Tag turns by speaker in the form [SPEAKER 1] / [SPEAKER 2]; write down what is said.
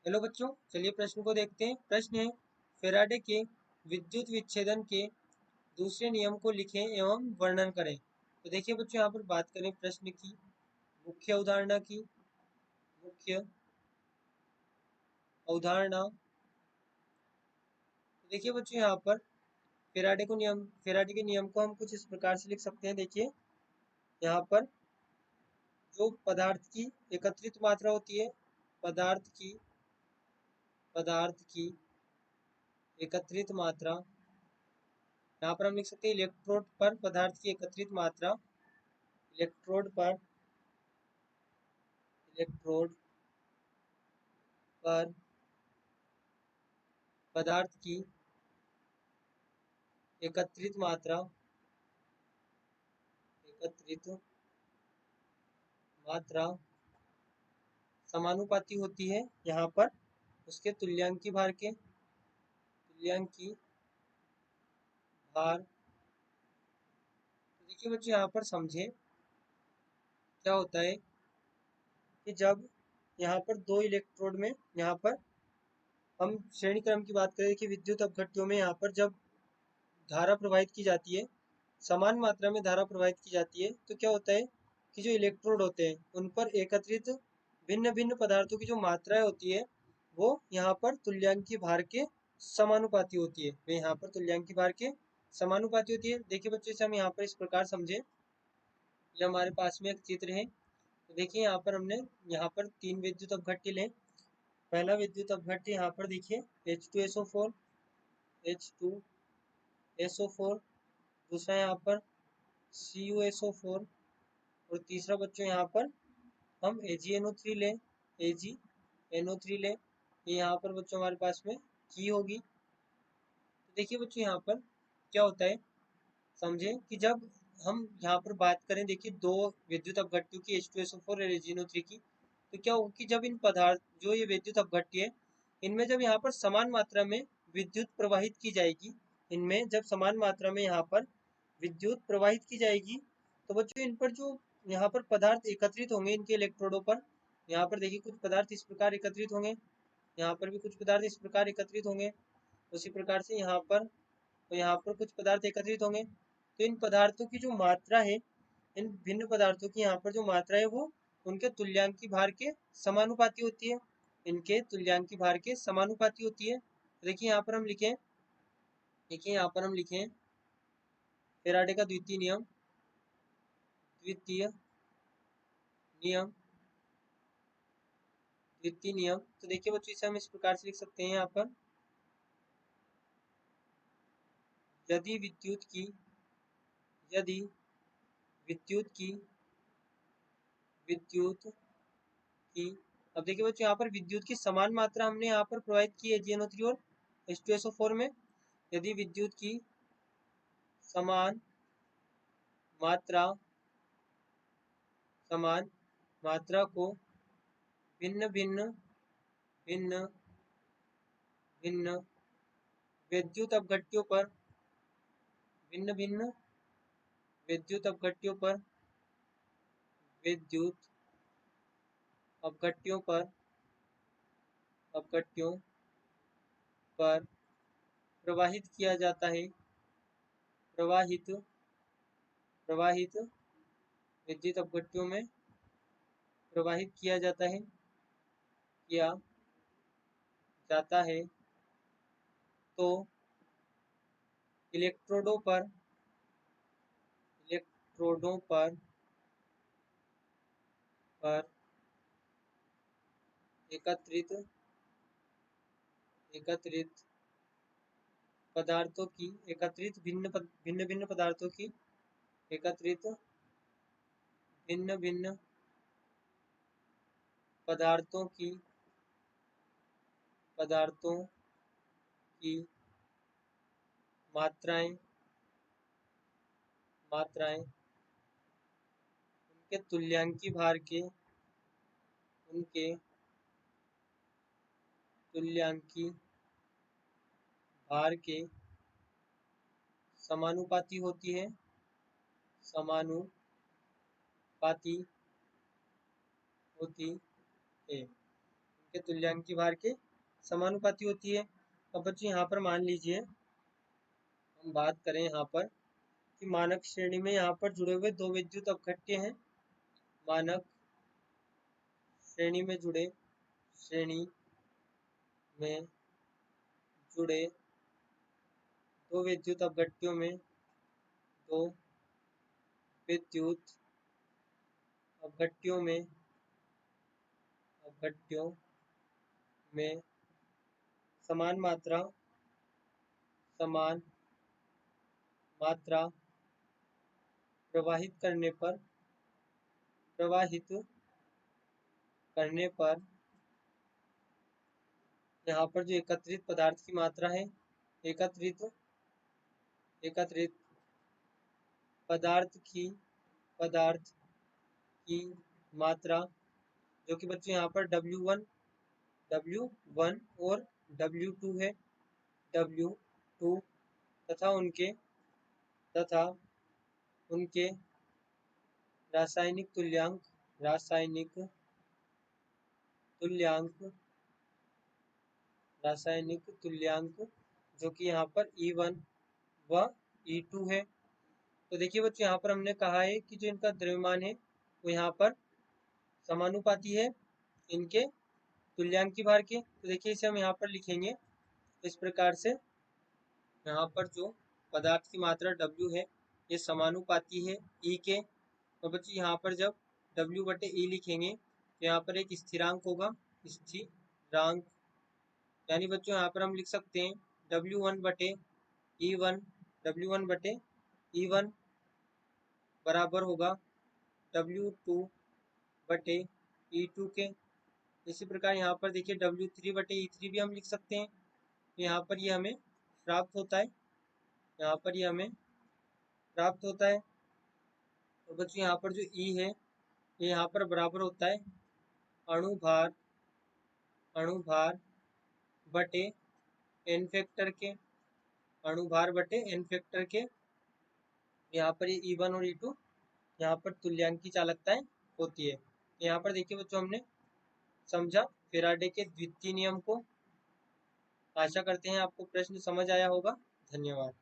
[SPEAKER 1] Hello बच्चों, चलिए प्रश्न को देखते हैं। प्रश्न है, फैराडे के विद्युत विच्छेदन के दूसरे नियम को लिखें एवं वर्णन करें। तो देखिए बच्चों, यहाँ पर बात करें प्रश्न की मुख्य अवधारणा की। मुख्य अवधारणा, तो देखिए बच्चों, यहाँ पर फैराडे के नियम को हम कुछ इस प्रकार से लिख सकते हैं। देखिए यहाँ पर जो पदार्थ की एकत्रित मात्रा होती है, पदार्थ की एकत्रित मात्रा, यहाँ पर हम लिख सकते हैं इलेक्ट्रोड पर पदार्थ की एकत्रित मात्रा, इलेक्ट्रोड पर इलेक्ट्रोड पर पदार्थ की एकत्रित मात्रा एकत्रित मात्रा समानुपाती होती है यहाँ पर उसके तुल्यांकी भार के। तुल्यांकी भार, तो देखिए बच्चों, यहाँ पर समझे क्या होता है कि जब यहाँ पर दो इलेक्ट्रोड में, यहाँ पर हम श्रेणी क्रम की बात करें कि विद्युत अपघट्यों में यहाँ पर जब धारा प्रवाहित की जाती है, समान मात्रा में धारा प्रवाहित की जाती है, तो क्या होता है कि जो इलेक्ट्रोड होते हैं उन पर एकत्रित भिन्न भिन्न पदार्थों की जो मात्राएं होती है वो यहाँ पर तुल्यांकी भार के समानुपाती होती है। वे यहाँ पर तुल्यांकी भार के समानुपाती होती है। देखिए बच्चों, इसे हम यहाँ पर इस प्रकार समझे, ये हमारे पास में एक चित्र है। तो देखिए यहाँ पर हमने यहाँ पर तीन विद्युत अपघट्य लें। पहला विद्युत अपघट्य यहाँ पर देखिए H2SO4, H2SO4, दूसरा यहाँ पर CuSO4, और तीसरा बच्चों यहाँ पर हम AgNO3 लें, AgNO3 लें। ये यहाँ पर बच्चों हमारे पास में की होगी। तो देखिए बच्चों, यहाँ पर क्या होता है, समझे कि जब हम यहाँ पर बात करें, देखिए दो विद्युत अपघट्यों की H2SO4 और AgNO3 की, तो क्या होगा कि जब इन पदार्थ, जो ये विद्युत अपघट्य है, इनमें जब यहाँ पर समान मात्रा में विद्युत प्रवाहित की जाएगी, इनमें जब समान मात्रा में यहाँ पर विद्युत प्रवाहित की जाएगी, तो बच्चों इन पर जो यहाँ पर पदार्थ एकत्रित होंगे इनके इलेक्ट्रोडों पर, यहाँ पर देखिए कुछ पदार्थ इस प्रकार एकत्रित होंगे, यहाँ पर भी कुछ पदार्थ इस प्रकार एकत्रित होंगे, उसी प्रकार से यहाँ पर, तो यहाँ पर कुछ पदार्थ एकत्रित होंगे। तो इन पदार्थों की जो मात्रा है, इन भिन्न पदार्थों की यहाँ पर जो मात्रा है वो उनके तुल्यांकी भार के समानुपाती होती है, इनके तुल्यांकी भार के समानुपाती होती है। देखिए यहाँ पर हम लिखें, देखिए यहाँ पर हम लिखें फैराडे का द्वितीय नियम द्वितीय नियम। तो देखिए बच्चों, इसे हम इस प्रकार से लिख सकते हैं यहाँ पर, यदि यदि विद्युत की विद्युत की अब देखिए बच्चों, यहाँ पर विद्युत की समान मात्रा हमने यहाँ पर प्रवाहित की है AgNO3 और H2SO4 में। यदि विद्युत की समान मात्रा समान मात्रा को भिन्न भिन्न भिन्न भिन्न विद्युत अपघट्यों पर भिन्न भिन्न विद्युत अपघट्यों पर विद्युत अपघट्यों पर अपघट्यों पर प्रवाहित किया जाता है, प्रवाहित प्रवाहित विद्युत अपघट्यों में प्रवाहित किया जाता है, तो इलेक्ट्रोडों पर इलेक्ट्रोडों पर एकत्रित एकत्रित पदार्थों की एकत्रित भिन्न भिन्न पदार्थों की एकत्रित भिन्न भिन्न पदार्थों की मात्राएं उनके तुल्यांकी भार के उनके तुल्यांकी भार के समानुपाती होती है, समानुपाती होती है। के तुल्यांकी भार के समानुपाती होती है। अब बच्चों यहाँ पर मान लीजिए हम बात करें यहाँ पर कि मानक श्रेणी में यहाँ पर जुड़े हुए दो विद्युत अपघट्य हैं। मानक श्रेणी में जुड़े दो विद्युत अपघट्यों में समान मात्रा प्रवाहित करने पर यहाँ पर जो एकत्रित पदार्थ की मात्रा है, एकत्रित पदार्थ की मात्रा जो कि बच्चों यहाँ पर W1 और W2 है, W2 तथा उनके रासायनिक तुल्यांक जो कि यहाँ पर E1 व E2 है। तो देखिए बच्चों यहाँ पर हमने कहा है कि जो इनका द्रव्यमान है वो यहाँ पर समानुपाती है इनके तुल्यांकी भार के। तो देखिए इसे हम यहाँ पर लिखेंगे इस प्रकार से, यहाँ पर जो पदार्थ की मात्रा W है ये समानुपाती है E के। तो बच्चों यहाँ पर जब W बटे E लिखेंगे तो यहाँ पर एक स्थिरांक होगा, स्थिरांक, यानी बच्चों यहाँ पर हम लिख सकते हैं W1 बटे E1 बराबर होगा W2 बटे E2 के। इसी प्रकार यहाँ पर देखिए W3 बटे E3 भी हम लिख सकते हैं। यहाँ पर ये हमें प्राप्त होता है, तो बच्चों यहाँ पर जो E है ये यहाँ पर बराबर होता है अणुभार बटे n फैक्टर के। यहाँ पर ये E1 और E2 यहाँ पर तुल्यांकी चालकताएं होती है। यहाँ पर देखिए बच्चों हमने समझा फैराडे के द्वितीय नियम को। आशा करते हैं आपको प्रश्न समझ आया होगा। धन्यवाद।